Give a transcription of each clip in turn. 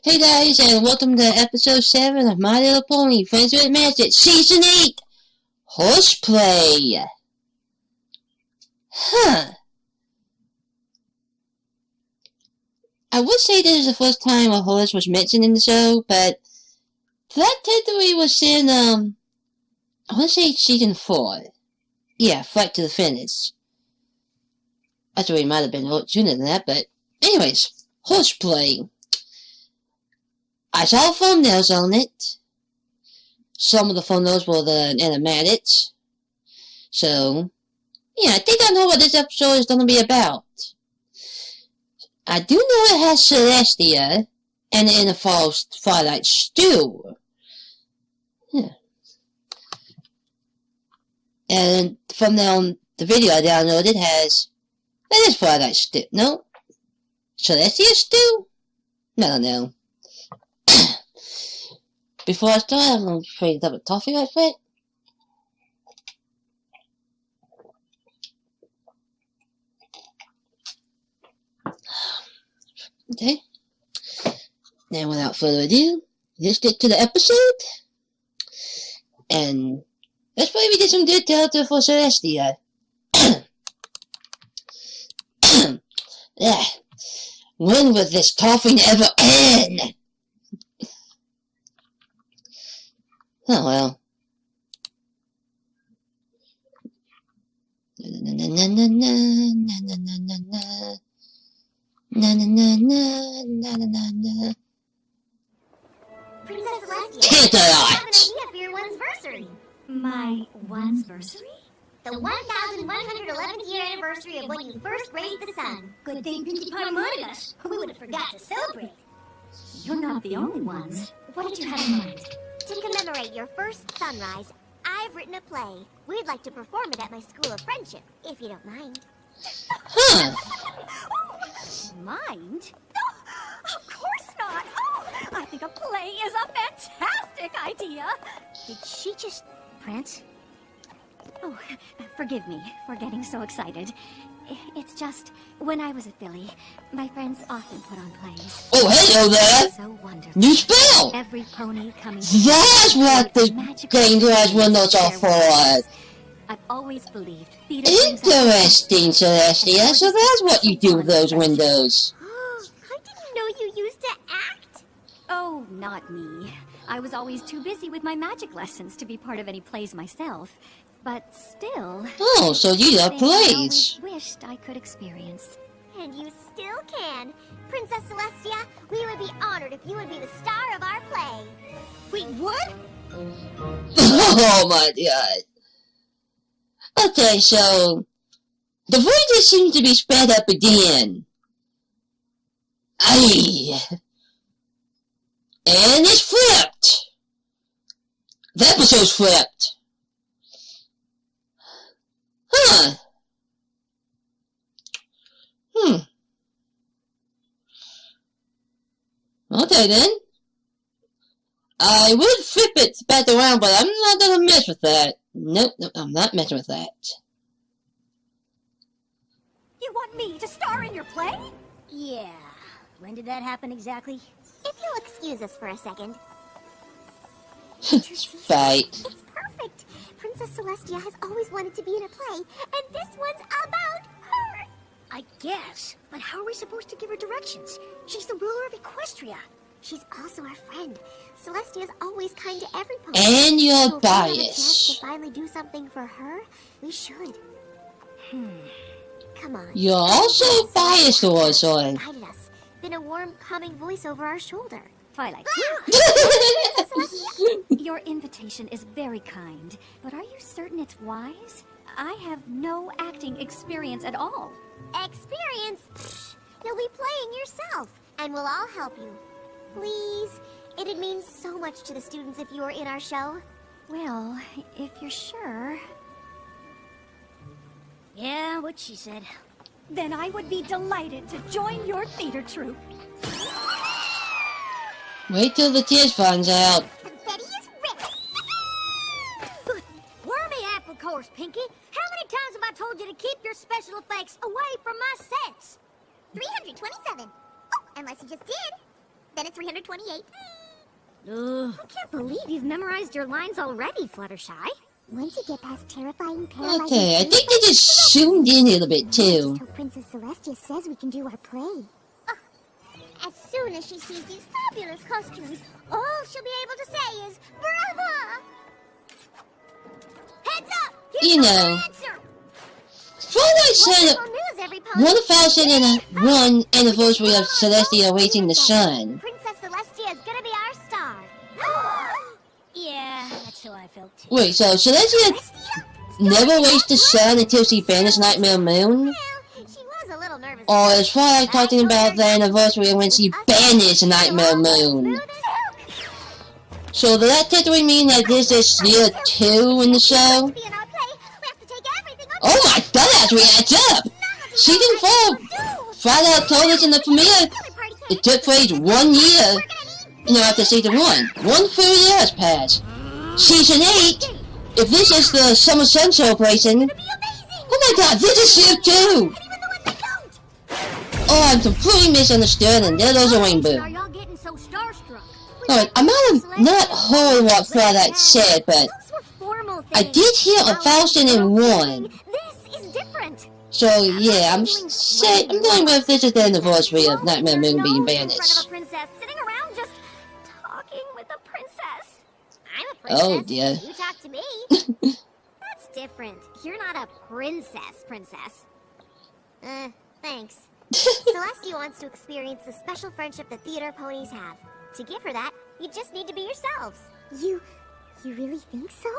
Hey guys, and welcome to episode 7 of My Little Pony Friends with Magic Season 8 Horseplay. I would say this is the first time a horse was mentioned in the show, but that technically was in, I want to say season 4. Yeah, Fight to the Finish. Actually, it might have been a little sooner than that, but anyways, Horseplay. I saw thumbnails on it. Some of the thumbnails were the animatics. So, yeah, I think I know what this episode is going to be about. I do know it has Celestia, and it involves Twilight Stew. Yeah. And from the video I downloaded has, that is Twilight Stew. No? Celestia Stew? I don't know. Before I start, I'm going to trade a cup of coffee right quick. Okay. Now, without further ado, let's get to the episode. And let's probably get some good character for Celestia. Yeah. When will this coughing ever end? Oh well. Na na na na na na na na na na na na na na na na. Princess Celestia, Canterlot! I have an idea for your one'sversary. My one'sversary? The 1111th year anniversary of when you first raised the sun. Good thing Pinkie Pie reminded us. We would have forgot to celebrate. You're not the only ones. What did you have in mind? To commemorate your first sunrise, I've written a play. We'd like to perform it at my School of Friendship, if you don't mind. Huh. Mind? Oh, of course not. Oh, I think a play is a fantastic idea. Did she just prance? Oh, forgive me for getting so excited. It's just, when I was at Philly, my friends often put on plays. Oh, hello there! So wonderful. New spell! Every pony coming. That's what the green glass windows are for. I've always believed theater brings out Interesting, Celestia. So that's what you do with those windows. I didn't know you used to act. Oh, not me. I was always too busy with my magic lessons to be part of any plays myself. But still, Oh, so you love things I plays. always wished I could experience. And you still can. Princess Celestia, we would be honored if you would be the star of our play. We would? Oh my god. Okay, so the voices seem to be sped up again. Aye. And it's flipped. The episode's flipped. Huh. Okay then. I would flip it back around, but I'm not gonna mess with that. Nope, I'm not messing with that. You want me to star in your play? Yeah. When did that happen exactly? If you'll excuse us for a second. Fight. It's perfect. Princess Celestia has always wanted to be in a play, and this one's about her. I guess. But how are we supposed to give her directions? She's the ruler of Equestria. She's also our friend. Celestia's always kind to every pony. And So your if we have a chance bias. to finally do something for her, we should. Come on. You're also biased towards her. Guided us. Been a warm, calming voice over our shoulder. Twilight. Your invitation is very kind, but are you certain it's wise? I have no acting experience at all. Experience? Pfft. You'll be playing yourself, and we'll all help you. Please. It'd mean so much to the students if you were in our show. Well, if you're sure, Yeah, what she said. then I would be delighted to join your theater troupe. Wait till the tears finds out. Confetti is rich. Wormy apple course, Pinkie. How many times have I told you to keep your special effects away from my sets? 327. Oh, unless you just did. Then minute 328. I can't believe you've memorized your lines already, Fluttershy. Once you get past terrifying, paralyzing... Okay, I think they just zoomed in a little bit too. Just how Princess Celestia says we can do our play. As soon as she sees these fabulous costumes, all she'll be able to say is, Brava! Heads up! Here's You the know, answer! Twilight said Wonderful news, everybody! 1001 anniversary of Celestia raising the sun. Princess Celestia is gonna be our star. Yeah, that's how I felt too. Wait, so Celestia never raised the sun until she banished Nightmare Moon? Well, she was a little nervous. Or is Twilight talking about the anniversary when she banished Nightmare Moon? So does that technically mean that this is year 2 in the show? Oh my god, that actually adds up! Season 4 flat out told us in the premiere it took place 1 year, after season 1. 1 full year has passed. Season 8, if this is the Summer Sun celebration, oh my god, this is year 2! Oh, I'm completely misunderstood, and there goes a rainbow. Are y'all getting so starstruck? Alright, I might have not heard what Twilight said, but Those were formal I things. did hear 1001. This is different. So yeah, I'm going with this is the anniversary of Nightmare Moon being In front of banished. a princess, sitting around just talking with a princess. I'm a princess. Oh dear. You talk to me. That's different. You're not a princess. Thanks. Celestia wants to experience the special friendship that theater ponies have. To give her that, you just need to be yourselves. You really think so?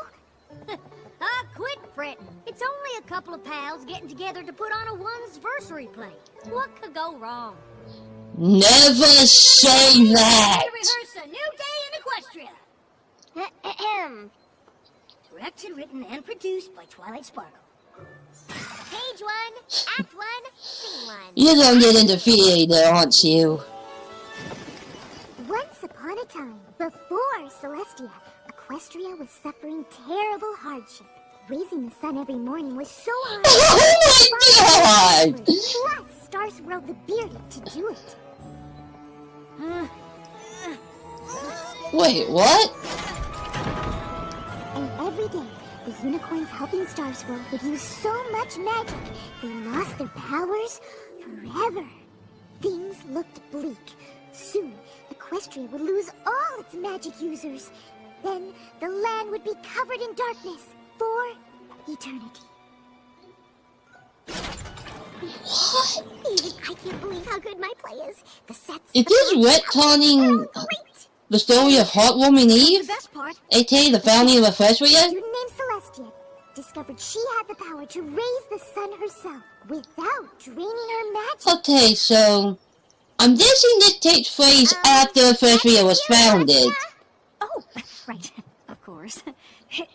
Quit fretting. It's only a couple of pals getting together to put on a one's-versary play. What could go wrong? Never say that! To rehearse a new day in Equestria. Directed, written, and produced by Twilight Sparkle. Page 1, Act 1, Scene 1. You don't get into theater, aren't you? Once upon a time, before Celestia, Equestria was suffering terrible hardship. Raising the sun every morning was so hard. Oh my god! Plus, Starswirl the Bearded to do it. Wait, what? And every day, the unicorns helping Starswirl would use so much magic, they lost their powers forever. Things looked bleak. Soon, Equestria would lose all its magic users. Then, the land would be covered in darkness for eternity. What? Even I can't believe how good my play is. The sets... Is this retconning the story of Heartwarming Eve? The best part. A.k.a. the founding of A Equestria? student named Celestia discovered she had the power to raise the sun herself without draining her magic. Okay, so I'm guessing this takes place after Equestria was founded. Oh, right. Of course. It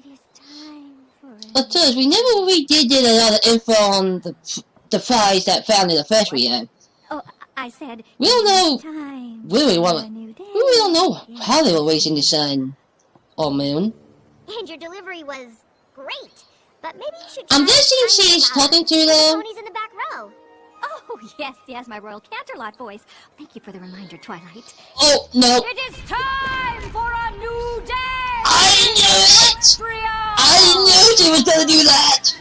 is time for... Because we never really did get a lot of info on the prize that founded Equestria. Oh, I said... We don't know Time really for what. a new day. We really don't know how they were raising the sun or moon. And your delivery was great. But maybe you should I'm try guessing trying she's to, talking to the them. ponies in the back row. Oh, yes, my Royal Canterlot voice. Thank you for the reminder, Twilight. Oh, no. It is time for a new day! I knew it! I knew she was gonna do that!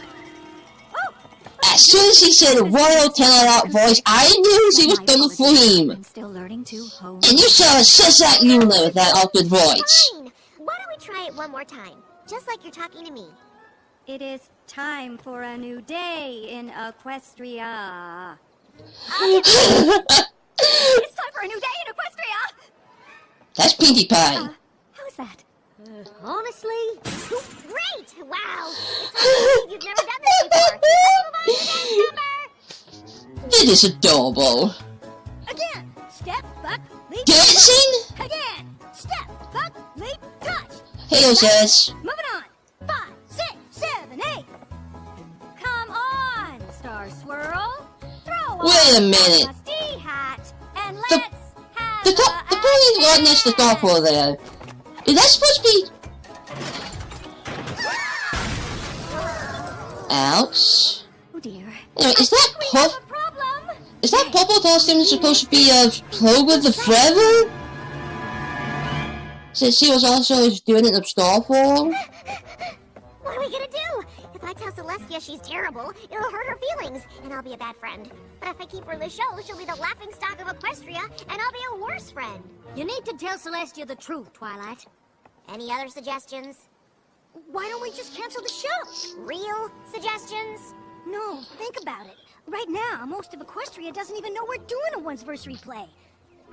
As soon as she said Royal Canterlot voice, I knew she was gonna scream. I'm still learning to hone. And you saw such that Yuna with that awkward voice. Fine. Why don't we try it one more time? Just like you're talking to me. It is time for a new day in Equestria. It's time for a new day in Equestria! That's Pinkie Pie. How's that? Honestly? Great! Wow! It's you've never done this before. Let's move on to the next number! This is adorable. Again! Step, buck, leap, Dancing? touch. Again! Step, buck, leap, touch. Hey, says. Moving on. 5, 6, 7, 8. Come on, Starswirl. Throw Wait a on minute. the musty hat and The- let's have The pony's right next to Starfall there. Is that supposed to be... Ouch. Oh dear. Anyway, is that We have puff? a problem. Is that purple costume supposed to be Clover the Forever? Since she was also doing it in Starfall. What are we gonna do? If I tell Celestia she's terrible, it'll hurt her feelings, and I'll be a bad friend. But if I keep her in the show, she'll be the laughingstock of Equestria, and I'll be a worse friend. You need to tell Celestia the truth, Twilight. Any other suggestions? Why don't we just cancel the show? Real suggestions? No, think about it. Right now, most of Equestria doesn't even know we're doing a once-versary play.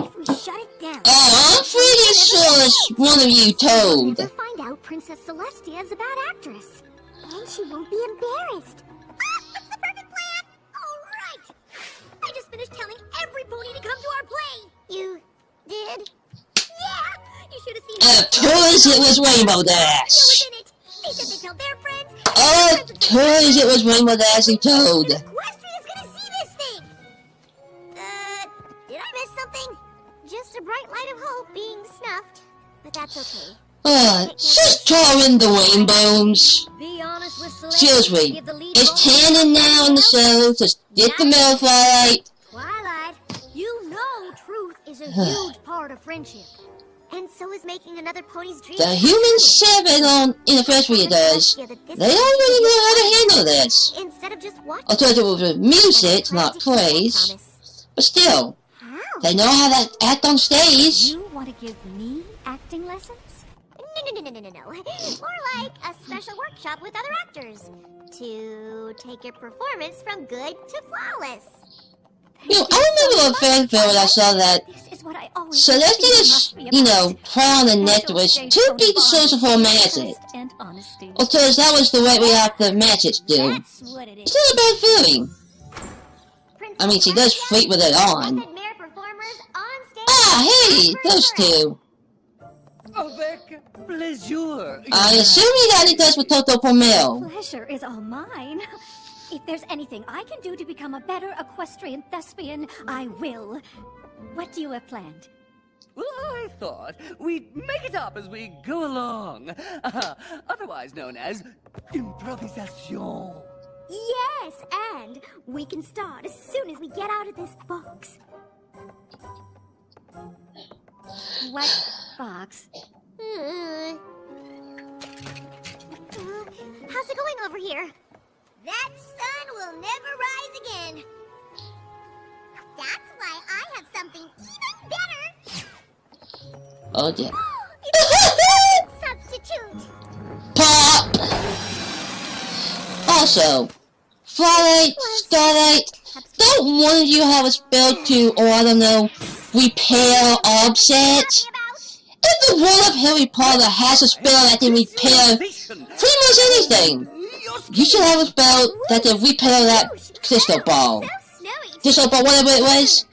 If we shut it down... Oh, I'm pretty sure it's one of you told. We'll find out Princess Celestia is a bad actress. And she won't be embarrassed. Ah, that's the perfect plan! All right! I just finished telling every pony to come to our play. You did? Yeah! You should have seen Of course it was Rainbow Dash. was in it. They said they tell their friends. Of course it was Rainbow Dash who told. Equestria's gonna see this thing! Did I miss something? Just a bright light of hope being snuffed. But that's okay. Just draw in the rainbows. Be honest with Celestia. Seriously, Give the lead it's vote. canon now in the show. Just get the mail, Twilight. Twilight, you know truth is a huge part of friendship. And so is making another pony's dream. The human 7 on in the first read does. They don't really know how to handle this. Instead of just watching. Although with music, not praise. But still, How? they know how to act on stage. You want to give me acting lessons? No. More like a special workshop with other actors. To take your performance from good to flawless. I remember a fanfare when I saw that This is what I always Celestia's, crown and necklace to be the source of her magic. And honesty. Because that was the way we have the magic do. That's what it It's is. not a bad feeling. I mean, she does fleet with it on. Mare performers on stage. Ah, hey, those two. Avec plaisir. I assume you got it does with Toto Pomel. Pleasure is all mine. If there's anything I can do to become a better equestrian thespian, I will. What do you have planned? Well, I thought we'd make it up as we go along. Otherwise known as improvisation. Yes, and we can start as soon as we get out of this box. What box? How's it going over here? That sun will never rise again. That's why I have something even better. Oh, dear. It's a substitute. Pop! Also, Twilight, Starlight, don't one of you have a spell to, or I don't know, repair objects? If the world of Harry Potter has a spell that can repair pretty much anything, you should have a spell that can repair that crystal ball. Crystal ball, whatever it was.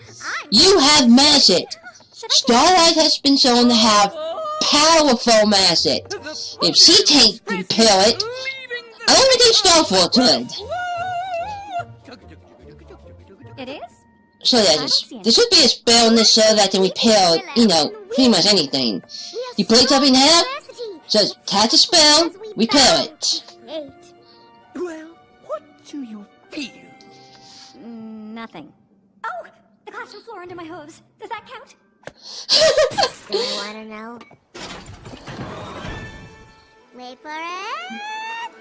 You have magic. Starlight has been shown to have powerful magic. If she can't repair it, I don't think Starfall could. It is? So there should be a spell in this show that can repair, pretty much anything. You break something in half, just cast a spell, repair it. Well, what do you feel? Nothing. Oh, the classroom floor under my hooves. Does that count? Still wanna know? Wait for it.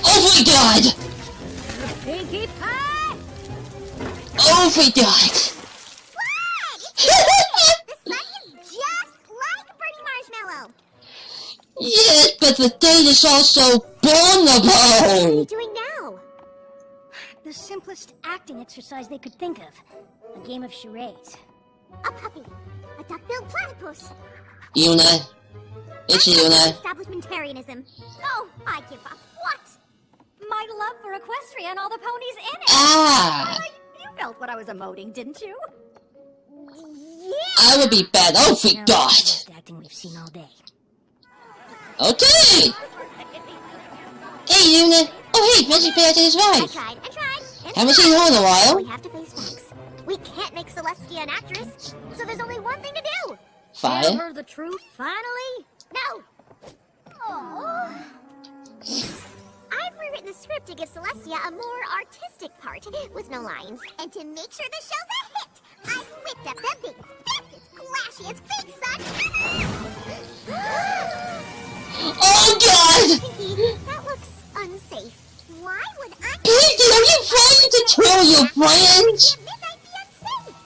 Oh my god! Pinkie Pie! Oh my god! The sun is just like a pretty marshmallow. Yes, but the date is also What are you vulnerable! doing now? The simplest acting exercise they could think of. A game of charades. A puppy. A duck-billed platypus. Yuna. It's Yuna. Establishmentarianism. Oh, I give up. What? My love for Equestria and all the ponies in it. Ah! You felt what I was emoting, didn't you? Yeah. I would be bad. Oh my Now, god! that's the best acting we've seen all day. Okay! Hey Yuna! Oh hey, Fancy Pants and his I wife! tried. Haven't seen her in a We while. have to face facts. We can't make Celestia an actress, so there's only one thing to do. Tell Fire? her the truth, finally? No. Oh. I've rewritten the script to give Celestia a more artistic part with no lines. And to make sure the show's a hit, I've whipped up the biggest, bestest, flashiest fake sun. Oh God! Pinky, that looks unsafe. Why would I? Pinky, are you trying to troll your friends? Midnight be unsafe?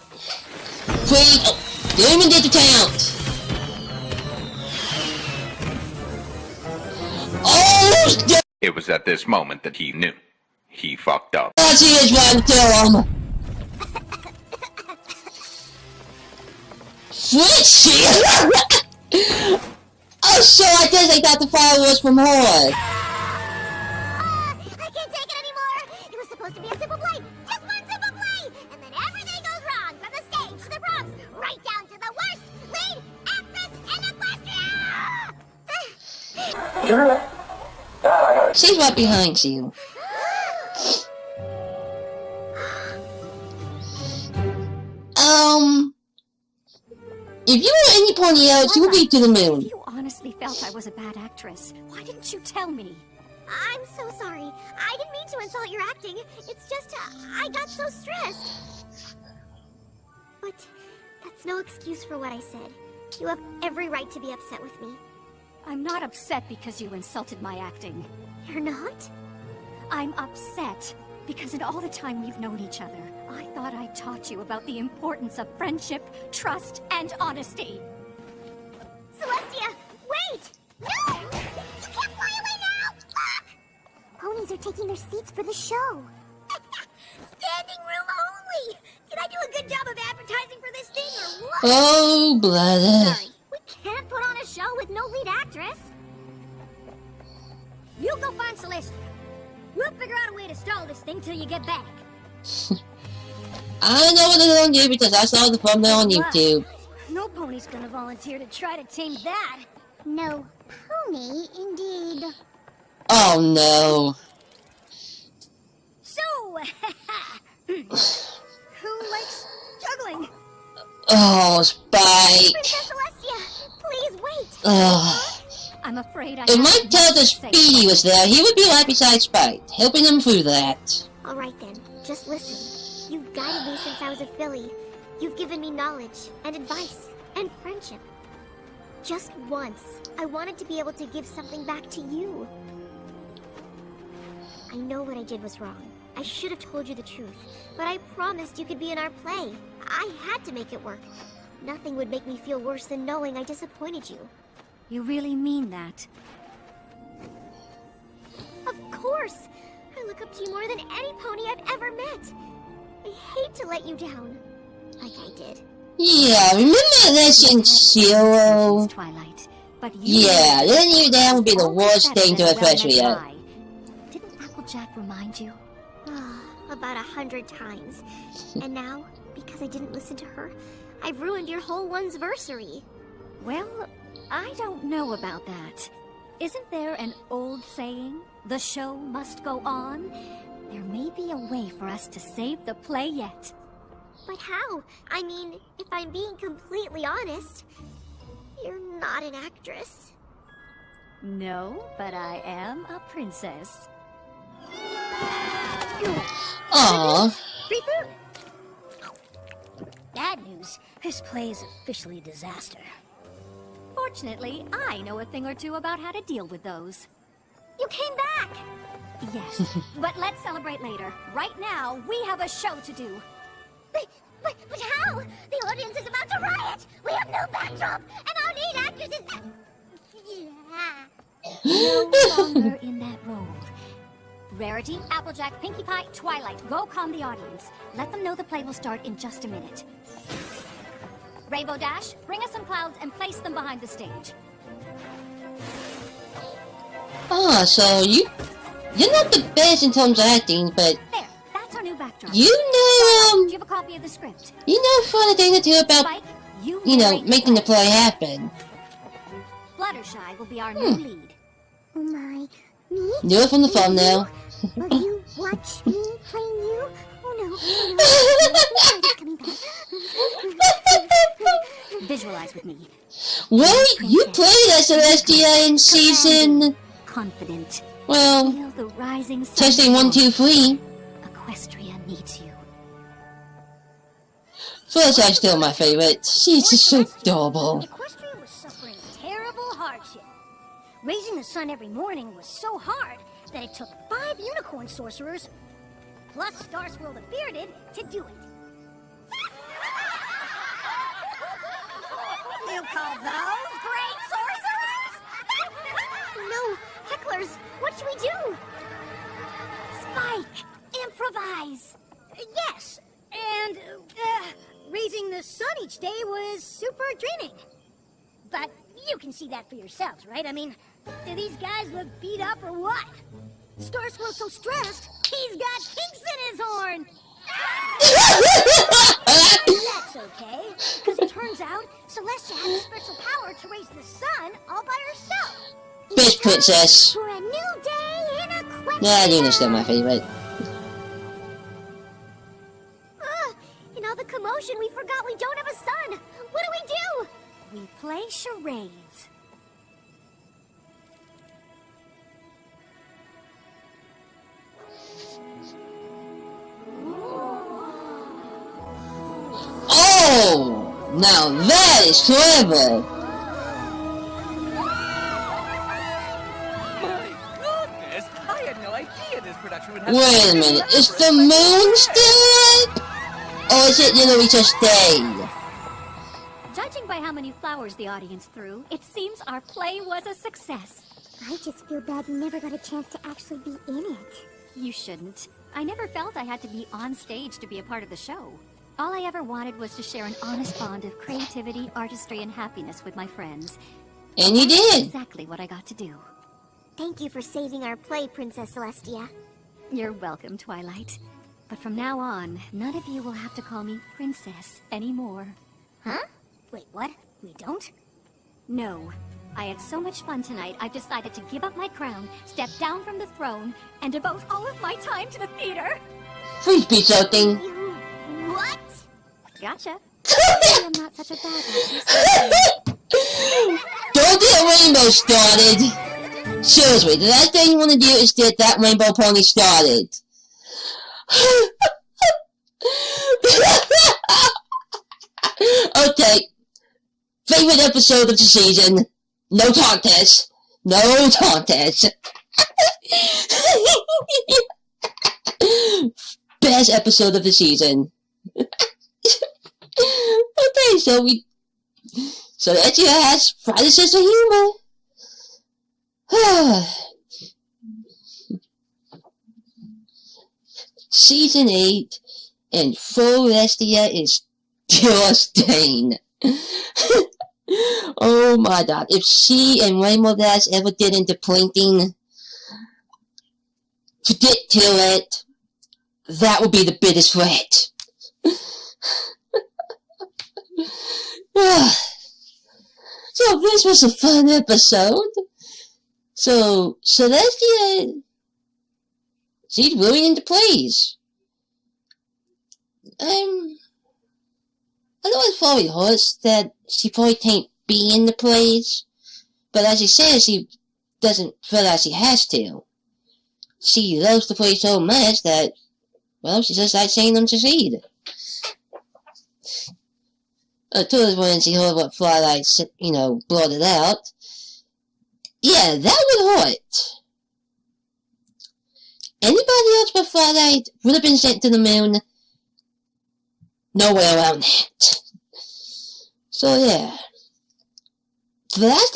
Please, Doom and Digital count. Oh, It was at this moment that he knew. He fucked up. she is trying to kill him. Switchy! Oh, so I guess they got the followers from Horde. I can't take it anymore. It was supposed to be a simple play. Just one simple play. And then everything goes wrong. From the stage to the props. Right down to the worst lead actress in Equestria. She's right behind you. If you were any pony else, you would be to the moon. If you honestly felt I was a bad actress, why didn't you tell me? I'm so sorry. I didn't mean to insult your acting. It's just I got so stressed. But that's no excuse for what I said. You have every right to be upset with me. I'm not upset because you insulted my acting. You're not? I'm upset because in all the time we've known each other, I thought I taught you about the importance of friendship, trust, and honesty. Celestia, wait! No! You can't fly away now! Look! Ponies are taking their seats for the show. Standing room only! Did I do a good job of advertising for this thing or what? Oh, brother. Sorry, we can't put on a show with no lead actress. You go find Celestia. We'll figure out a way to stall this thing till you get back. I know what they're gonna do because I saw the thumbnail on YouTube. No pony's gonna volunteer to try to tame that. No pony, indeed. Oh no. So, who likes juggling? Oh, Spike. Princess Celestia, please wait. Ugh. I'm afraid I If have my to brother say Speedy was there, he would be right beside Spike, helping him through that. All right then, just listen. You've guided me since I was a filly. You've given me knowledge and advice and friendship. Just once, I wanted to be able to give something back to you. I know what I did was wrong. I should have told you the truth, but I promised you could be in our play. I had to make it work. Nothing would make me feel worse than knowing I disappointed you. You really mean that? Of course! I look up to you more than any pony I've ever met. I hate to let you down, like I did. Yeah, remember this in Zero? Twilight, but you Yeah, letting you down would be the always worst better thing to than a affect you well-meant yet. lie. Didn't Applejack remind you? About 100 times. And now, because I didn't listen to her, I've ruined your whole one's-versary. Well, I don't know about that. Isn't there an old saying, the show must go on? There may be a way for us to save the play yet. But how? I mean, if I'm being completely honest, you're not an actress. No, but I am a princess. Aww. Free food. Bad news. This play is officially a disaster. Fortunately, I know a thing or two about how to deal with those. You came back! Yes, but let's celebrate later. Right now, we have a show to do. But how? The audience is about to riot! We have no backdrop, and our lead actress is... No longer in that role. Rarity, Applejack, Pinkie Pie, Twilight, go calm the audience. Let them know the play will start in just a minute. Rainbow Dash, bring us some clouds and place them behind the stage. Ah, so you're not the best in terms of acting, but There, that's our new backdrop. you know, Do you have a copy of the script? you know fun thing to do about, Spike, you know, narrate making the play happen. Fluttershy will be our new lead. Oh my... Me? Do it from the thumbnail. Will you watch me playing you? Oh no, coming back. Visualize with me. Wait, you played as Celestia in season... Confident, Well, Feel the rising sun. testing 1, 2, 3. Equestria needs you. First, I'm still my favorite. She's just so adorable. Equestria was suffering terrible hardship. Raising the sun every morning was so hard that it took 5 unicorn sorcerers, plus Starswirl the Bearded, to do it. You call those great sorcerers? No, hecklers, what should we do? Spike! Improvise! Yes, and raising the sun each day was super draining. But you can see that for yourselves, right? I mean, do these guys look beat up or what? Starswirl's so stressed, he's got kinks in his horn! That's okay, because it turns out Celestia has a special power to raise the sun all by herself. Bitch princess. For a new day in Equestria. Yeah, Luna's still my favorite. In all the commotion, we forgot we don't have a sun. What do? We play charades. Oh! Now that is clever! My goodness! I had no idea this production would have... Wait a minute, is the moon still up? Or is it literally just day? Judging by how many flowers the audience threw, it seems our play was a success. I just feel bad we never got a chance to actually be in it. You shouldn't. I never felt I had to be on stage to be a part of the show. All I ever wanted was to share an honest bond of creativity, artistry, and happiness with my friends. And you That's did! exactly what I got to do. Thank you for saving our play, Princess Celestia. You're welcome, Twilight. But from now on, none of you will have to call me Princess anymore. Huh? Wait, what? We don't? No. I had so much fun tonight, I've decided to give up my crown, step down from the throne, and devote all of my time to the theater. Free speech something. You... what? Gotcha. Maybe I'm not such a bad actress. Don't get a rainbow started! Seriously, the last thing you want to do is get that rainbow pony started. Okay. Favorite episode of the season. No contest. No contest. Best episode of the season. Okay, so that you has Friday sense of humor. Season 8 and Celestia is disgusting. Oh my god, if she and Rainbow Dash ever get into plinking, forget it. That would be the biggest threat. So this was a fun episode. So Celestia, she's really into plays. I know it's probably hurts that she probably can't be in the plays, but as she says, she doesn't feel like she has to. She loves the play so much that, well, she just likes seeing them succeed. Towards when she heard what Twilight, blurted out, yeah, that would hurt. Anybody else but Twilight would have been sent to the moon. No way around that. So yeah. The last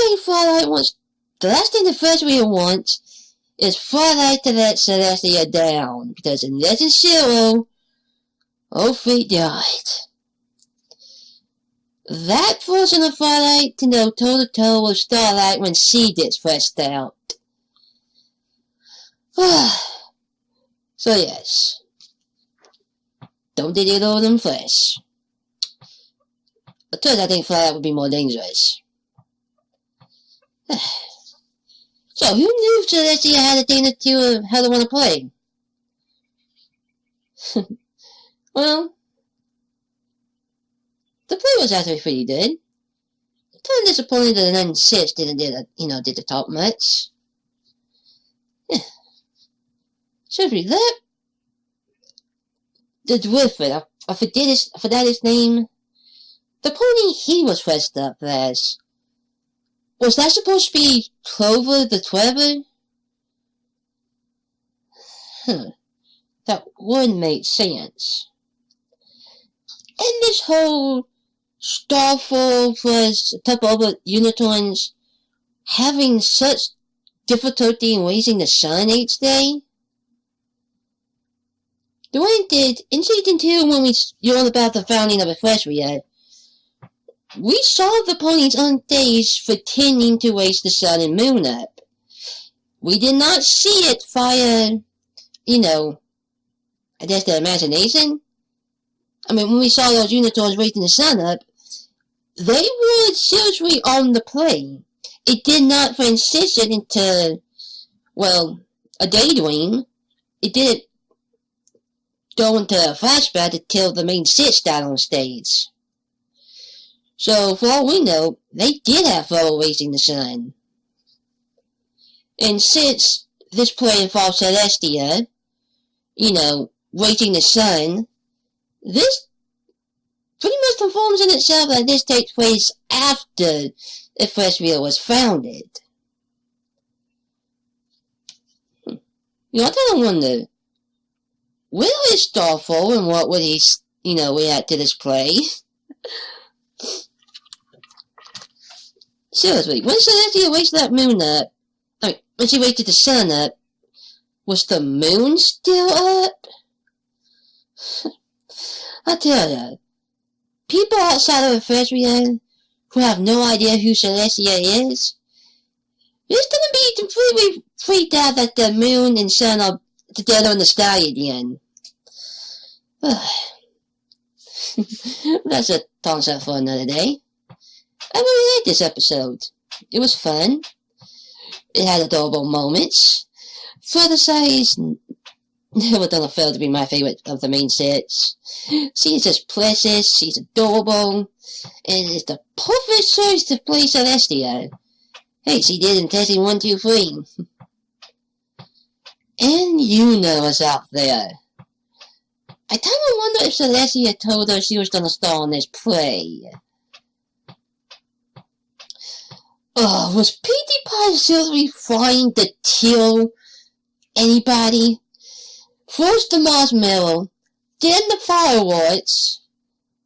thing the First Wheel wants is Twilight to let Celestia down. Because in Legend Zero, oh feet died. That version of Twilight can go toe-to-toe with Starlight when she gets fleshed out. So yes. Don't dig it over them flesh. At first I think Twilight would be more dangerous. So who knew Celestia had a thing to do with how they want to play? Well, the play was actually pretty good. Kind of disappointed that the 96 didn't did the top much. Yeah. Seriously, that the dwarf, I forgot his name. The pony he was dressed up as. Was that supposed to be Clover the Trevor? That wouldn't make sense. And this whole Starfall plus a couple other unicorns having such difficulty in raising the sun each day. The one did in season 2 when we learned about the founding of Equestria. We saw the ponies on days pretending to raise the sun and moon up. We did not see it via, I guess the imagination. I mean, when we saw those unicorns raising the sun up, they were seriously on the play. It did not transition into, a daydream. It didn't go into a flashback until the main sits down on stage. So, for all we know, they did have trouble raising the sun. And since this play involves Celestia, raising the sun, this pretty much confirms in itself that this takes place after Equestria was founded. I kind of wonder, where is Starfall and what would he, react to this play? Seriously, when Celestia raised that moon up, when she raised the sun up, was the moon still up? I tell ya, people outside of Equestria who have no idea who Celestia is, it's gonna be completely freaked out that the moon and sun are together in the sky again. That's a concept for another day. I really liked this episode. It was fun. It had adorable moments. Further size never done a fail to be my favorite of the main sets. She's just precious, she's adorable, and it's the perfect choice to play Celestia. Hey, she did in testing 1, 2, 3. And is out there. I kinda wonder if Celestia told her she was gonna star in this play. Was Petey Pie seriously trying to kill anybody? First the marshmallow, then the fireworks,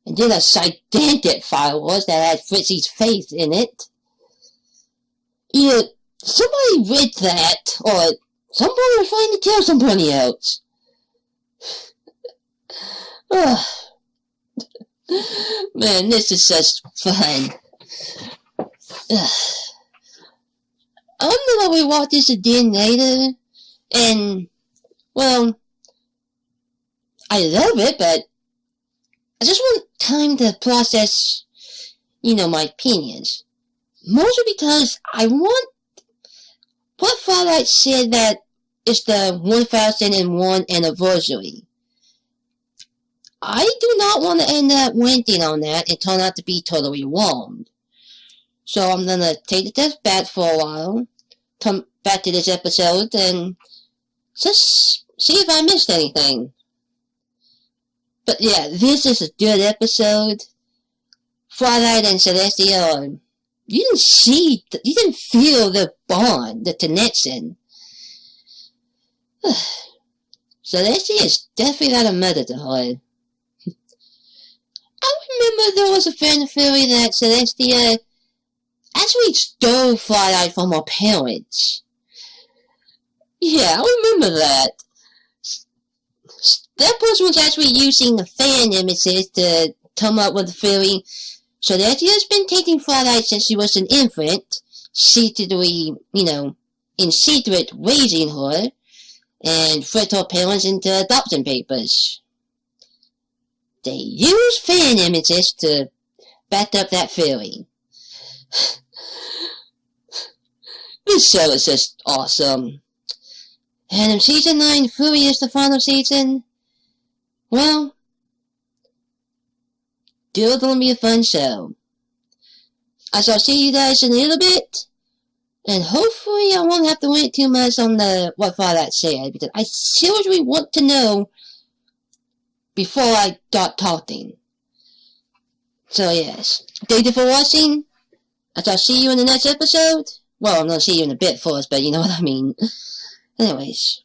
and then a gigantic fireworks that had Fritzy's face in it. Either somebody read that, or somebody was trying to kill somebody else. Man, this is such fun. I'm gonna rewatch this again later, and, I love it, but I just want time to process, my opinions. Mostly because I want what Twilight said that it's the 1001 anniversary. I do not want to end up ranting on that and turn out to be totally wrong. So I'm gonna take the test back for a while, come back to this episode, and just see if I missed anything. But yeah, this is a good episode. Twilight and Celestia, you didn't feel the bond, the connection. Celestia is definitely not a mother to her. I remember there was a fan theory that Celestia actually stole Twilight from her parents. Yeah, I remember that. That person was actually using the fan images to come up with the theory. Celestia's been taking Twilight since she was an infant, secretly, in secret raising her, and threat her parents into adoption papers. They use fan images to back up that theory. This show is just awesome. And in Season 9, Fury is the final season. Well, still gonna be a fun show. I shall see you guys in a little bit. And hopefully I won't have to wait too much on what Twilight said, because I seriously want to know before I start talking. So yes, thank you for watching. I shall see you in the next episode. Well, I'm gonna see you in a bit first, but you know what I mean. Anyways.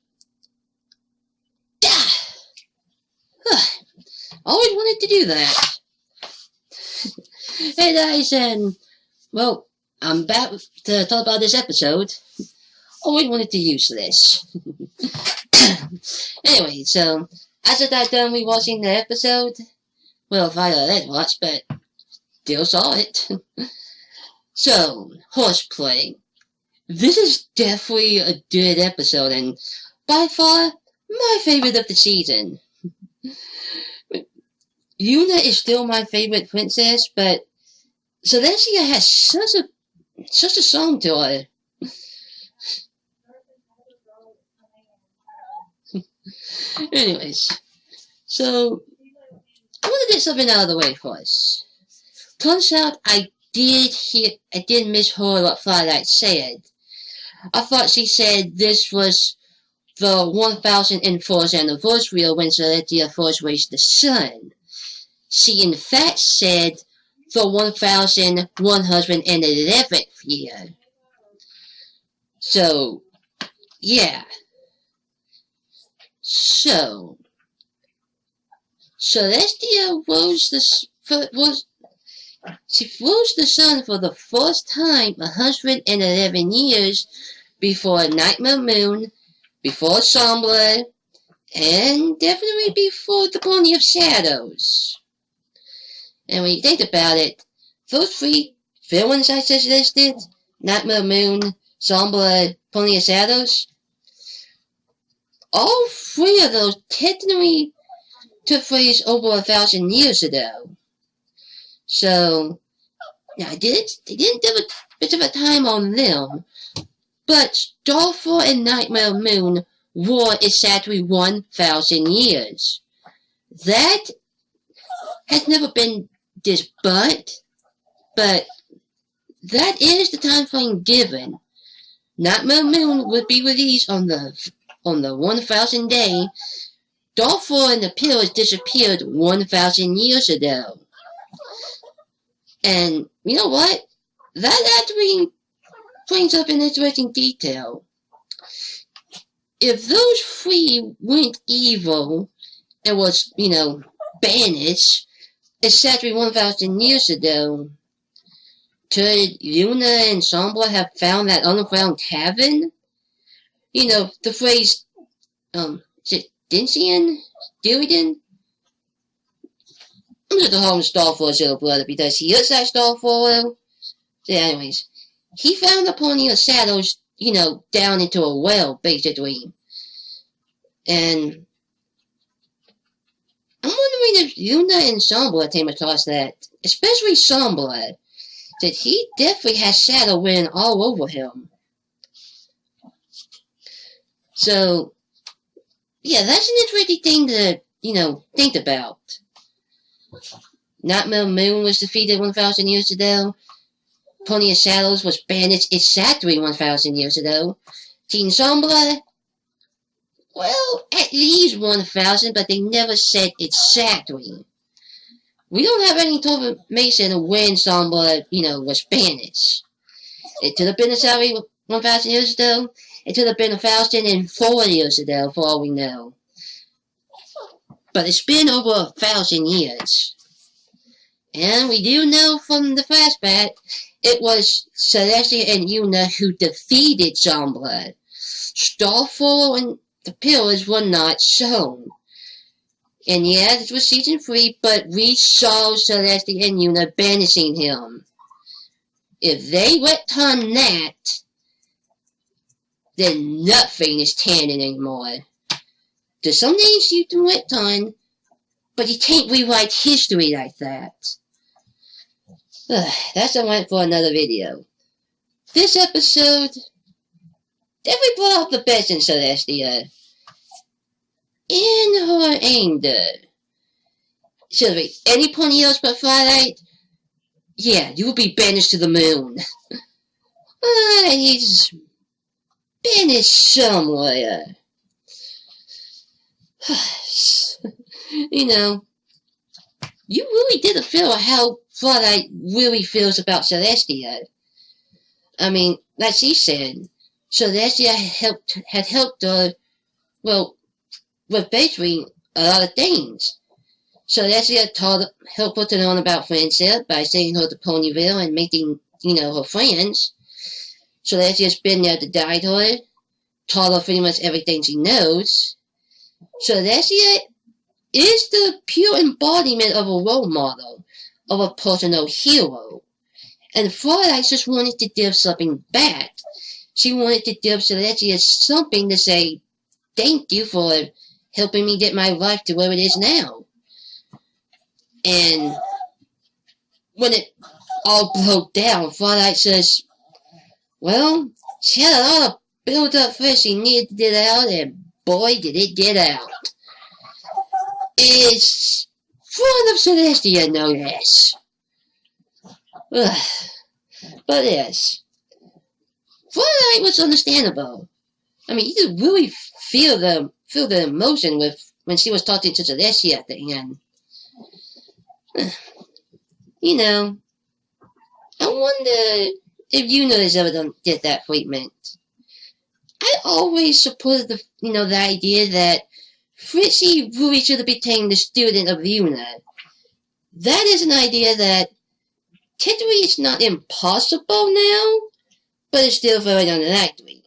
Always wanted to do that. Hey guys, and well, I'm back to talk about this episode. Always wanted to use this. Anyway, so after that done rewatching the episode, well, if I let watch, but still saw it. So, horseplay. This is definitely a good episode, and by far my favorite of the season. Yuna is still my favorite princess, but Celestia has such a song to her. Anyways, so I want to get something out of the way first. Turns out I did misheard what Twilight said. I thought she said this was the 1001st anniversary of when Celestia first raised the sun. She in fact said the 1111th year. So, yeah. So, Celestia rose the sun for the first time 111 years before Nightmare Moon, before Sombra, and definitely before the Pony of Shadows. And when you think about it, those three villains I just listed, Nightmare Moon, Sombra, Pony of Shadows, all three of those technically took place over 1,000 years ago. So, now they didn't have a bit of a time on them, but Starswirl and Nightmare Moon were exactly 1,000 years. That has never been debunked, but that is the time frame given. Nightmare Moon would be released on the 1,000th day. Starswirl and the Pillars disappeared 1,000 years ago. And you know what? That actually brings up an interesting detail. If those three went evil and was, banished exactly 1,000 years ago, could Yuna and Sombra have found that underground cavern? The phrase, is it Dincian? Duridan? I'm just gonna call him Starswirl's little brother because he looks like Starswirl. So anyways, he found the Pony of Shadows, down into a well, basically. And I'm wondering if Yuna and Sombra came across that, especially Sombra, that he definitely has shadow written all over him. So, yeah, that's an interesting thing to, think about. Nightmare Moon was defeated 1,000 years ago. Pony of Shadows was banished exactly 1,000 years ago. Teen Sombra, well, at least 1,000, but they never said exactly. We don't have any information of when Sombra, was banished. It could have been exactly 1,000 years ago. It could have been 1,004 years ago, for all we know. But it's been over 1,000 years. And we do know from the flashback, it was Celestia and Yuna who defeated Sombra. Starswirl and the Pillars were not shown. And yeah, this was season 3, but we saw Celestia and Yuna banishing him. If they retcon that, then nothing is canon anymore. There's some things you can retcon, but you can't rewrite history like that. That's a rant for another video. This episode definitely brought out the best in Celestia. In her anger. Sylvie, any pony else but Twilight? Yeah, you will be banished to the moon. He's banished somewhere. You know, you really didn't feel how Twilight really feels about Celestia. I mean, like she said, Celestia had helped her, well, with basically a lot of things. Celestia helped her to learn about friendship by sending her to Ponyville and making, her friends. Celestia's been there to guide her, taught her pretty much everything she knows. Celestia is the pure embodiment of a role model, of a personal hero. And Twilight just wanted to give something back. She wanted to give Celestia something to say, thank you for helping me get my life to where it is now. And when it all broke down, Twilight says, well, she had a lot of build-up first she needed to get out, and boy, did it get out. It's front of Celestia, no less. But yes, Twilight was understandable. I mean, you could really feel the emotion when she was talking to Celestia at the end. I wonder if Yuna ever did that treatment. I always supported the idea that Fritzy really should have become the student of Yuna. That is an idea that technically it's not impossible now, but it's still very unlikely.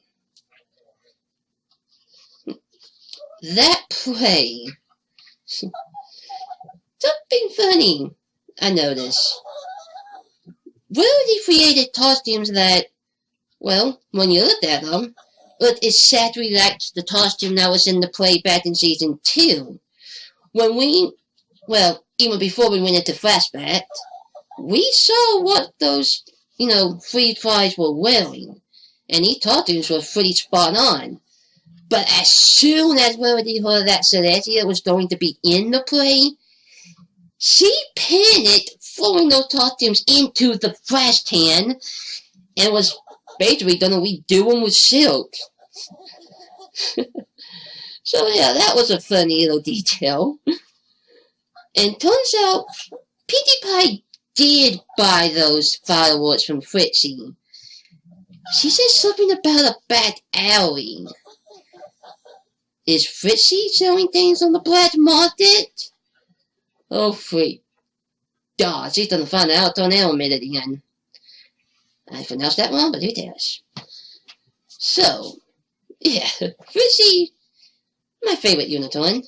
That play. Something funny I noticed. Rarity created costumes that, well, when you looked at them, looked exactly like the costume that was in the play back in season 2. Even before we went into flashback, we saw what those, three guys were wearing, and these costumes were pretty spot on. But as soon as Rarity heard that Celestia was going to be in the play, she panicked, throwing those costumes into the trash can, and was basically going to redo them with silk. So yeah, that was a funny little detail. And turns out, Petey Pie did buy those fireworks from Fritzy. She said something about a back alley. Is Fritzy selling things on the black market? Oh, freak. Duh, she's gonna find out a tornado minute again. I pronounced that wrong, but who cares? So, yeah, Fritzy, my favorite unicorn.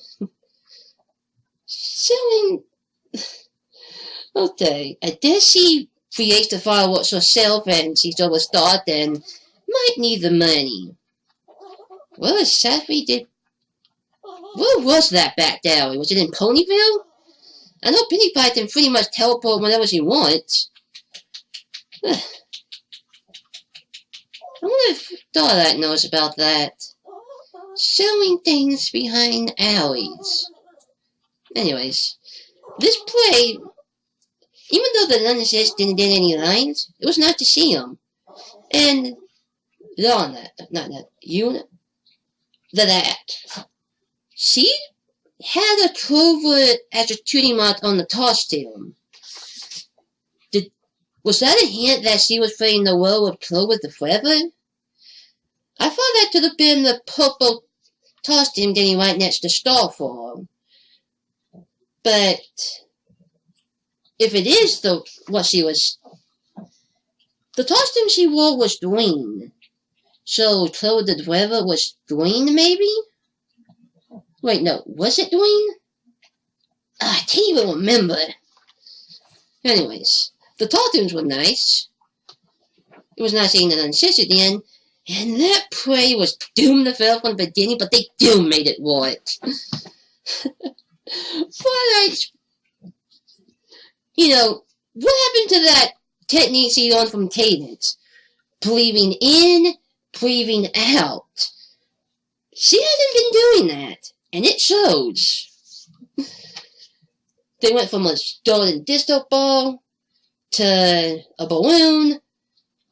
Selling... Okay, I guess she creates the fireworks herself and she's overstocked and might need the money. Well, exactly did... Where was that back alley? Was it in Ponyville? I know Penny Pie can pretty much teleport whenever she wants. I wonder if Starlight knows about that. Selling things behind alleys. Anyways, this play, even though the Lunasis didn't get any lines, it was nice to see them. And, she had a Clover as a cutie mark on the costume. Was that a hint that she was playing the role of Clover the Forever? I thought that could have been the purple costume getting right next to Starfall. But if it is the costume she wore was green. So Clover the Forever was green, maybe? Wait, no, was it green? I can't even remember. Anyways, the costumes were nice. It was nice seeing the Lunasis again. And that prey was doomed to fail from the beginning, but they still made it work. But what happened to that technique she learned from Cadence? Breathing in, breathing out. She hasn't been doing that, and it shows. They went from a golden disco ball to a balloon,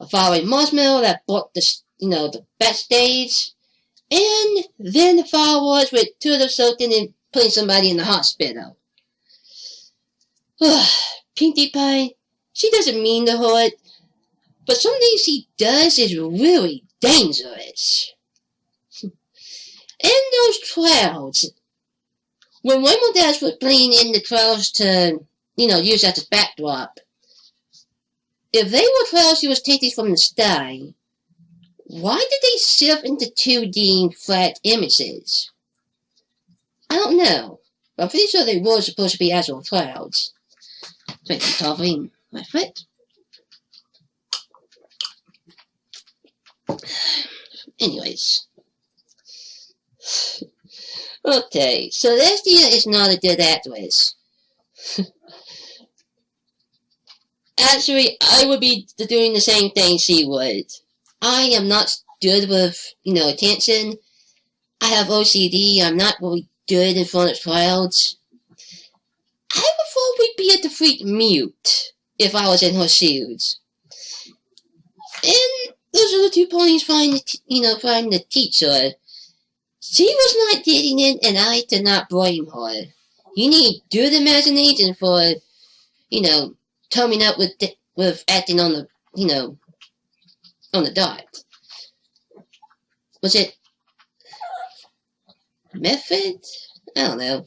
following Marshmallow that bought the, the backstage, and then the fireworks with Turtle Sultan and putting somebody in the hospital. Pinkie Pie, she doesn't mean to hurt, but some things she does is really dangerous. And those clouds. When Rainbow Dash was bringing in the clouds to, use as a backdrop, if they were clouds she was taking from the sky, why did they shift into 2D flat images? I don't know. But I'm pretty sure they were supposed to be actual clouds. Wait, I'm covering my foot. Anyways. Okay, Celestia is not a good actress. Actually, I would be doing the same thing she would. I am not good with, attention. I have OCD. I'm not really good in front of crowds. I would probably be at the freak mute if I was in her shoes. And those other two ponies find the teacher. She was not getting it, and I did not blame her. You need good imagination for, coming up with acting on the, on the dot. Was it method? I don't know.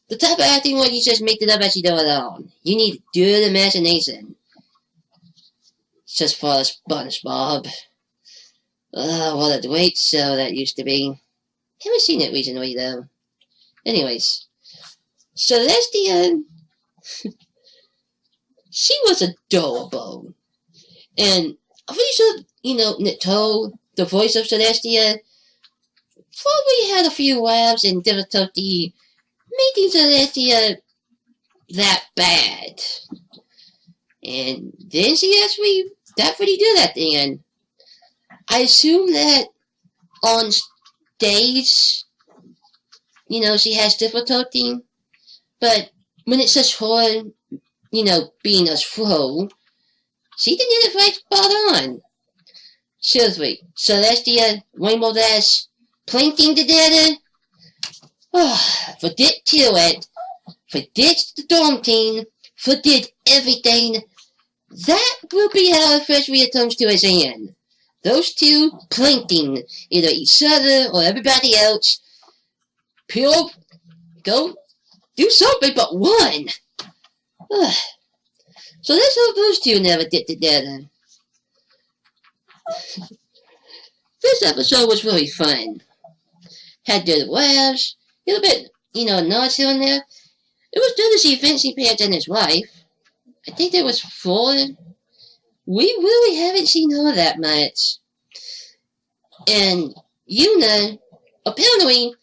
The type of acting where you just make it up as you go along. You need good imagination. Just for SpongeBob. What a great show that used to be. Haven't seen it recently though. Anyways. Celestia. She was adorable. And I'm pretty sure, Nicole, the voice of Celestia, probably had a few laughs and difficulty making Celestia that bad. And then she actually got pretty good at the end. I assume that on stage, she has difficulty, but when it's just her, being a troll, she did it right spot on. Seriously, Celestia, Rainbow Dash, planking together. Forget Tillet, forget the Dorm Team, forget everything. That will be how the first read comes to its end. Those two planking either each other or everybody else. Pure, go do something but one. So let's hope those two never get together. This episode was really fun. Had good laughs, a little bit, nods here and there. It was good to see Vincent Pants and his wife. I think there was 4. We really haven't seen her that much. And Yuna, apparently,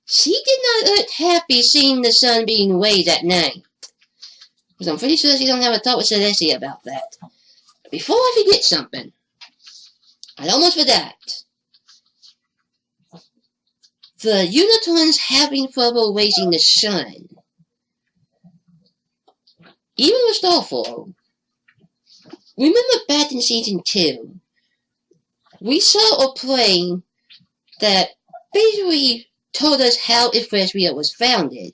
she did not look happy seeing the sun being raised at night. Because I'm pretty sure she don't have a talk with Celestia about that. But before I forget something, I almost forgot. The Unicorns having trouble raising the sun. Even with Starfall. Remember back in Season 2, we saw a play that basically told us how Ephrasia was founded.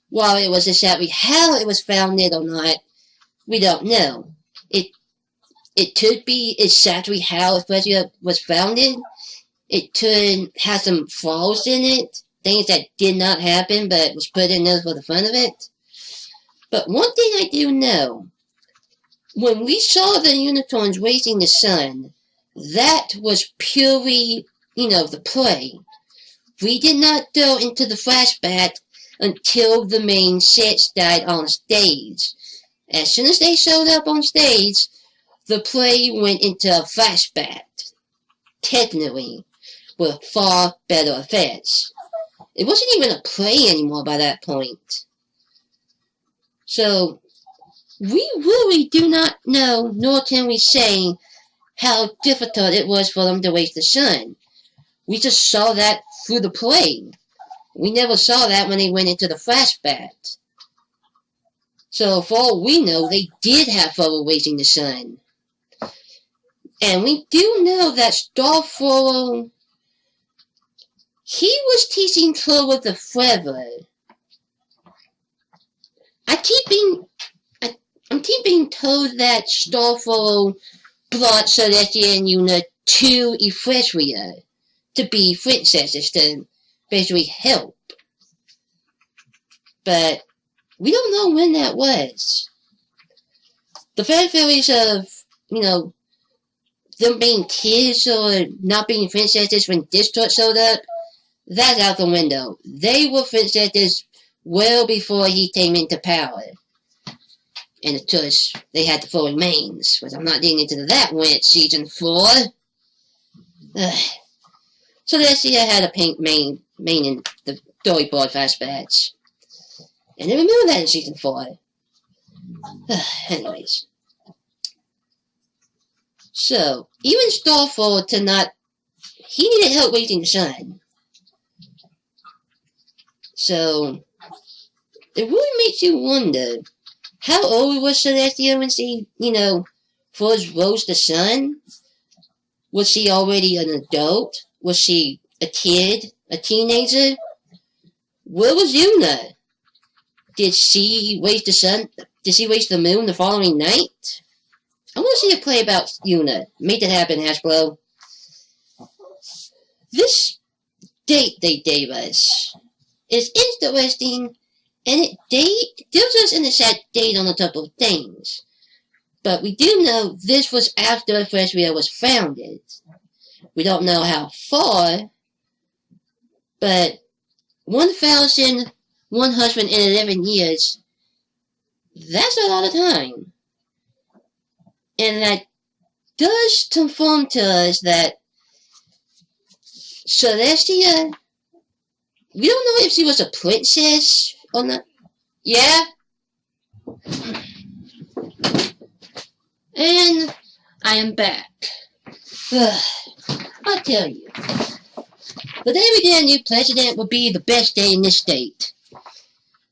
While it was exactly how it was founded or not, we don't know. It could be exactly how Ephrasia was founded. It could have some flaws in it, things that did not happen but was put in there for the fun of it. But one thing I do know, when we saw the unicorns raising the sun, that was purely, the play. We did not go into the flashback until the main sets died on stage. As soon as they showed up on stage, the play went into a flashback. Technically, with far better effects. It wasn't even a play anymore by that point. So, we really do not know, nor can we say, how difficult it was for them to raise the sun. We just saw that through the play. We never saw that when they went into the flashback. So, for all we know, they did have trouble raising the sun. And we do know that Starswirl, he was teaching Clover the Forever. I'm keep being told that Starswirl brought Celestia and Yuna to Equestria to be princesses to basically help. But we don't know when that was. The fan theories of, them being kids or not being princesses when Distort showed up, that's out the window. They were princesses well before he came into power. And of course, they had the flowing manes, but I'm not getting into that when it's season 4. Celestia had a pink mane in the storyboard flashbacks. And they removed that in season 4. Anyways. So, even Starswirl he needed help raising the sun. So, it really makes you wonder, how old was Celestia when she, first rose the sun? Was she already an adult? Was she a kid? A teenager? Where was Yuna? Did she raise the sun? Did she raise the moon the following night? I want to see a play about Yuna. Make it happen, Hasbro. This date they gave us is interesting, and it gives us an exact date on a couple of things. But we do know this was after Equestria was founded. We don't know how far, but 1,111 years, that's a lot of time. And that does confirm to us that Celestia, we don't know if she was a princess or not. Yeah? And I am back. I'll tell you. The day we get a new president will be the best day in this state.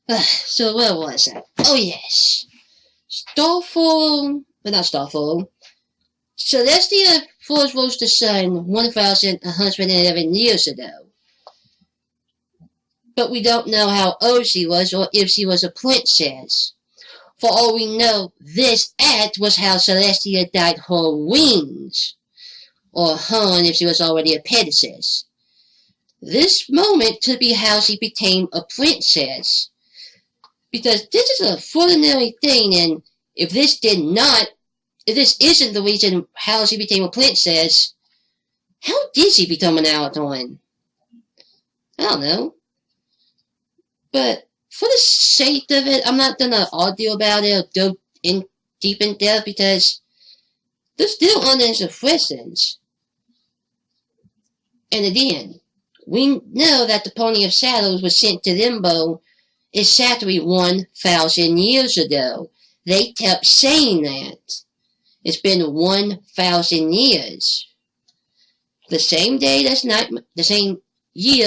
So where was I? Oh yes. Celestia first rose the sun 1,111 years ago. But we don't know how old she was or if she was a princess. For all we know, this act was how Celestia dyed her wings. Or horn if she was already a princess. This moment could be how she became a princess. Because this is a ordinary thing, and if this isn't the reason how she became a princess, how did she become an Alicorn? I don't know. But for the sake of it, I'm not gonna argue about it or go deep in depth because there's still unanswered questions. And again, we know that the Pony of Shadows was sent to Limbo exactly 1,000 years ago. They kept saying that. It's been 1,000 years. The same year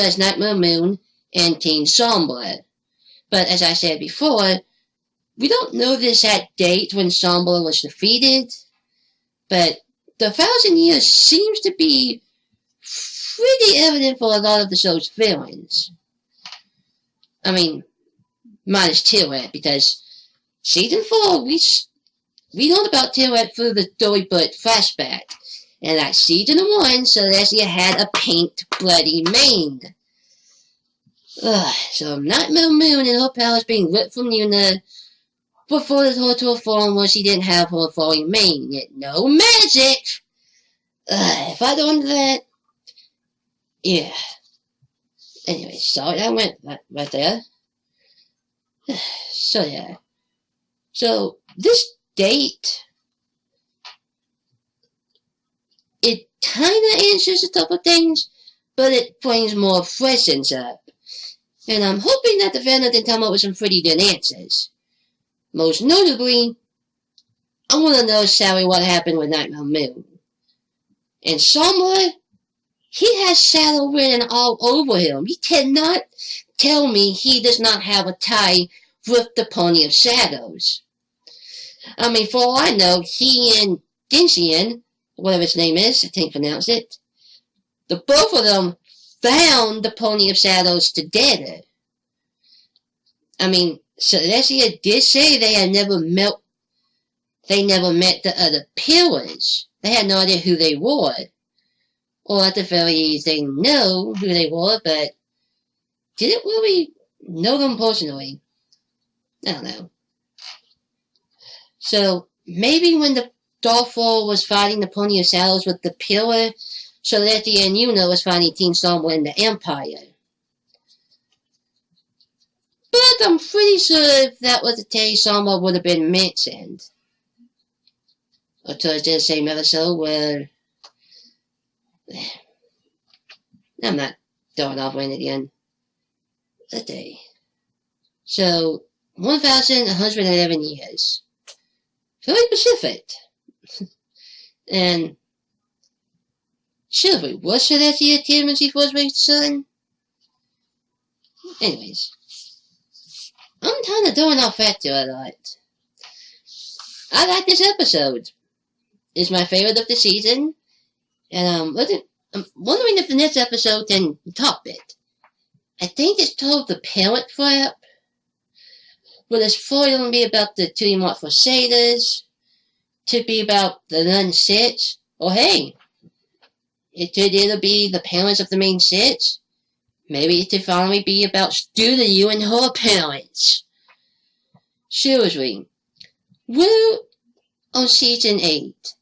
as Nightmare Moon and Teen Sombra. But as I said before, we don't know the exact date when Sombra was defeated. But the 1,000 years seems to be pretty evident for a lot of the show's villains. I mean, minus Tillet, because season 4, we learned about Tillet through the storybook flashback. And like season 1, Celestia had a pink, bloody mane. So Nightmare Moon and her powers being ripped from Yuna before her to a form where she didn't have her falling mane, yet no magic! If I don't do that, yeah. Anyway, sorry I went right there. So yeah. So this date, it kinda answers a couple things, but it brings more questions up. And I'm hoping that the fandom can come up with some pretty good answers. Most notably, I want to know, Sally, what happened with Nightmare Moon. And Sombra, he has shadow written all over him. You cannot tell me he does not have a tie with the Pony of Shadows. I mean, for all I know, he and Genshin whatever its name is, I can't pronounce it. The both of them found the Pony of Shadows together. I mean, Celestia did say they had never met the other pillars. They had no idea who they were. Or at the very least, they know who they were, but didn't really know them personally. I don't know. So, maybe when the Starfall was fighting the Pony of Shadows with the pillar, Celestia and Yuna was fighting Team Sombra and the Empire. But I'm pretty sure if that was the case, Sombra would have been mentioned. Or towards the same episode where... I'm not going off on it again. A day. So, 1,111 years. Very specific. And... Silver, was Celestia a kid when she first raised the sun? Anyways. I'm kinda throwing off factor a lot. I like this episode. It's my favorite of the season. And I'm wondering if the next episode can top it. I think it's called The Parent Trap. But it's probably going to be about the two Mark for Satyrs. To be about the Nun Six. Or hey, it could either be the parents of the main six. Maybe it could finally be about Studio and her parents. Seriously, we're on season 8.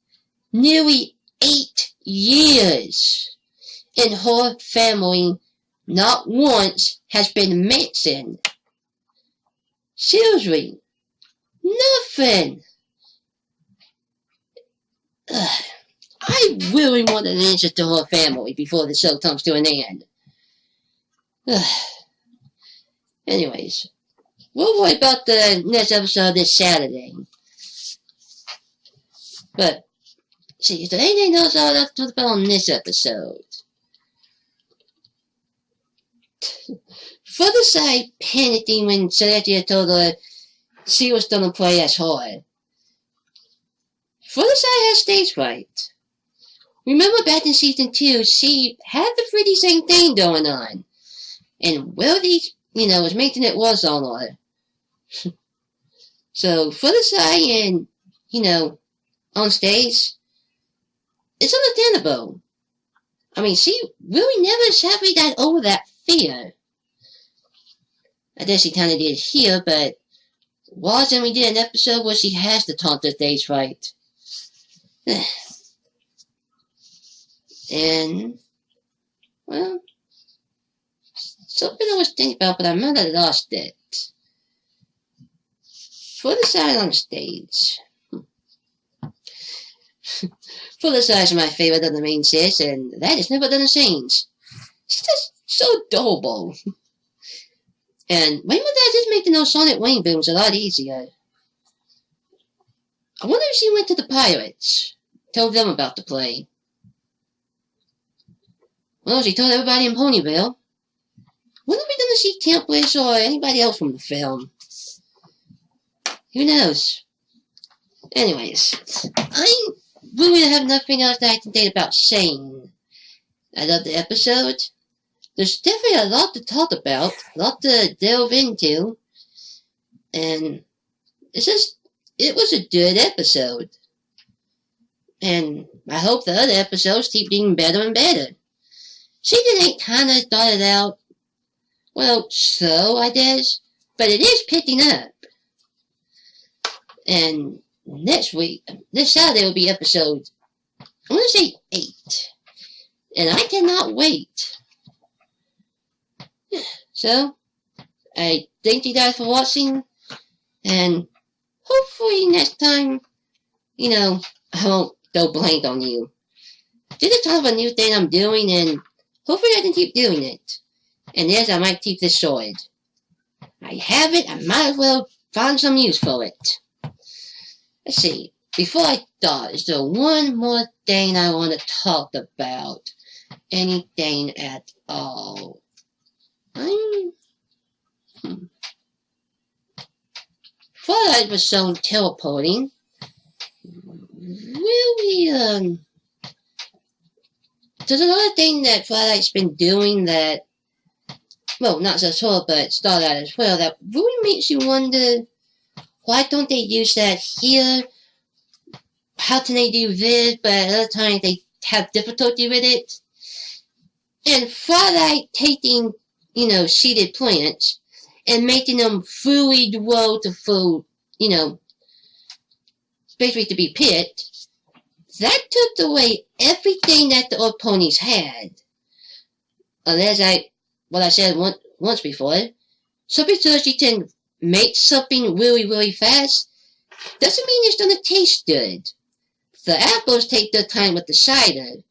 Nearly 8 years. And her family not once has been mentioned. Seriously, nothing. I really want an answer to her family before the show comes to an end. Anyways, we'll worry about the next episode this Saturday. But, see, is there anything else I would like to talk about on this episode? Further side panicking when Celestia told her she was gonna play as her. Further side has stage fright. Remember back in season 2, she had the pretty same thing going on. And Weldy, was making it worse on her. So, Further side and, on stage, it's understandable. I mean, she really never sadly got over that fear. I guess she kind of did here, but wasn't we did an episode where she has to taunt the stage fright. And, well, something I was thinking about, but I might have lost it. Further side on stage. Further side is my favorite of the main sis, and that is never gonna change. It's just so adorable. And Rainbow Dash is making those sonic wing booms a lot easier. I wonder if she went to the pirates, told them about the play. Well, she told everybody in Ponyville. When are we going to see Templars or anybody else from the film? Who knows? Anyways, I really have nothing else that I can say about Shane. I love the episode. There's definitely a lot to talk about, a lot to delve into, and it was a good episode. And I hope the other episodes keep getting better and better. Season 8 kinda started out, well, slow, I guess, but it is picking up. And this Saturday will be episode, I want to say 8. And I cannot wait. So, I thank you guys for watching, and hopefully next time, I won't go blank on you. This is kind of a new thing I'm doing, and hopefully I can keep doing it. And yes, I might keep this sword. I have it, I might as well find some use for it. Let's see, before I start, is there one more thing I want to talk about? Anything at all? Before I was shown teleporting, will we, there's another thing that Twilight's been doing that, well, not just her, but Starlight as well, that really makes you wonder, why don't they use that here? How can they do this, but at other times they have difficulty with it? And Twilight taking, seeded plants and making them fully grow to full, basically to be picked, that took away everything that the old ponies had. Unless what I said once before, so because you can make something really, really fast, doesn't mean it's gonna taste good. The apples take their time with the cider,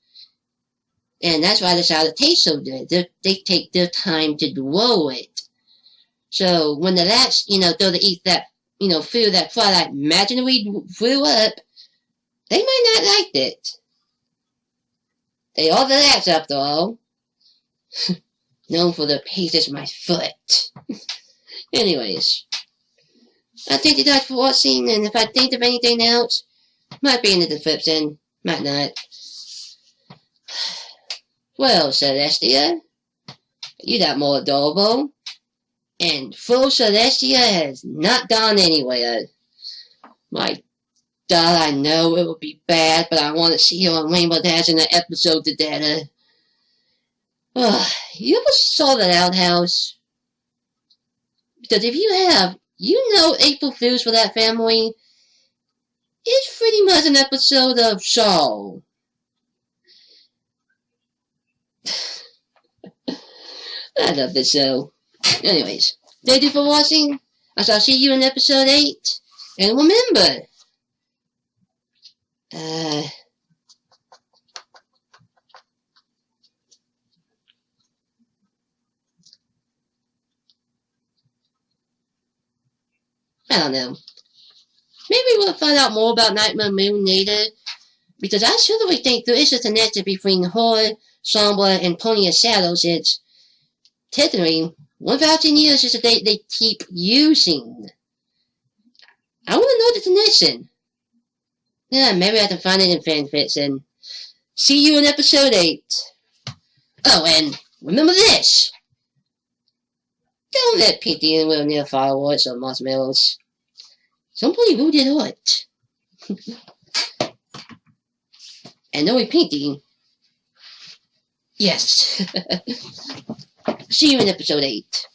and that's why the cider tastes so good. They take their time to grow it. So when the rats, go to eat that, food that Twilight imaginary grew up, they might not like it. They are the rats, after all. Known for their paces my foot. Anyways, I thank you guys for watching, and if I think of anything else, might be in the description, might not. Well, Celestia, you got more adorable, and full Celestia has not gone anywhere. My God, I know it would be bad, but I want to see you on Rainbow Dash in an episode together. You ever saw that outhouse? Because if you have, April Fools for that family. It's pretty much an episode of Saw. I love this show. Anyways, thank you for watching. I shall see you in episode 8. And remember, I don't know. Maybe we'll find out more about Nightmare Moon later, because I certainly think there is a connection between her, Sombra, and Pony of Shadows. It's technically 1,000 years is the date they keep using. I want to know the connection. Yeah, maybe I can find it in fanfiction. See you in episode 8. Oh, and remember this. Don't let Pinky anywhere near fireworks or marshmallows. Somebody will get hurt. And knowing Pinky, yes. See you in episode 8.